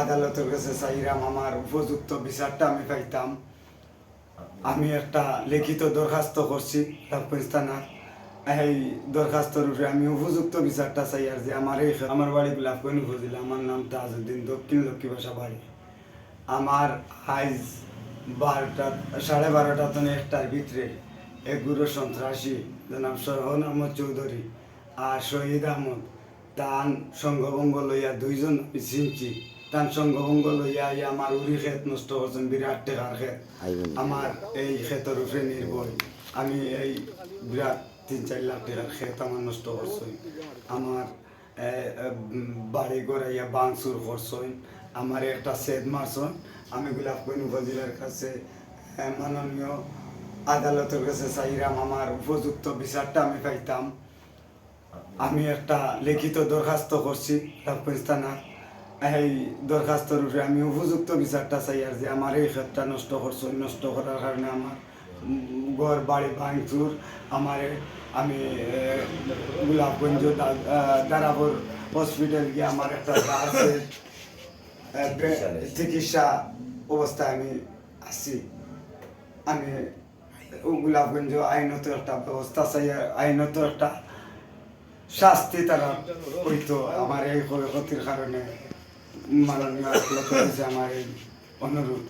আদালতের কাছে চাইলাম আমার উপযুক্ত বিচারটা আমি পাইতাম। আমি একটা লিখিত দরখাস্ত করছি লাভগঞ্জ থানার। এই দরখাস্তর উপরে আমি উপযুক্ত বিচারটা চাই আর যে আমার বাড়ি লাভগঞ্জ উপজেলা, আমার নাম তাজউদ্দিন, দক্ষিণ লক্ষ্মীবাসা বাড়ি। আমার আজ 12টা 12:30 তনে একটার ভিতরে এক গুরু সন্ত্রাসী জনাব সরহন আহমদ চৌধুরী আর শহীদ আহমদ তান সঙ্গভঙ্গ লইয়া দুইজন চিনছি, তান সঙ্গভঙ্গ লইয়া আমার উড়ি ক্ষেত নষ্ট করছেন, বিরাট টেকার ক্ষেত। আমার এই ক্ষেতের উপরে নির্ভর আমি এই বিরাট 3-4 লাখ টাকার ক্ষেত আমার নষ্ট করছেন। আমার বাড়ি গড়াইয়া বাংচুর করছেন, আমার একটা সেদ মারছেন। আমি গোলাপগঞ্জ উপজেলার কাছে মাননীয় আদালতের কাছে চাইলাম আমার উপযুক্ত বিচারটা আমি পাইতাম। আমি একটা লিখিত দরখাস্ত করছি লাভগঞ্জ থানার। এই দরখাস্তর উপরে আমি উপযুক্ত বিচারটা চাই আর যে আমার এই ক্ষেতটা নষ্ট করছো, নষ্ট করার কারণে আমার ঘর বাড়ি ভাঙচুর। আমি গোলাপগঞ্জ দারাপুর হসপিটাল গিয়ে আমার একটা আছে চিকিৎসা অবস্থায় আমি আছি। আমি গোলাপগঞ্জ আইনত একটা ব্যবস্থা চাই, আইনত একটা শাস্তি তারা হইতো আমার এই ক্ষয়ক্ষতির কারণে। মাননীয় আদালত আমার এই অনুরোধ।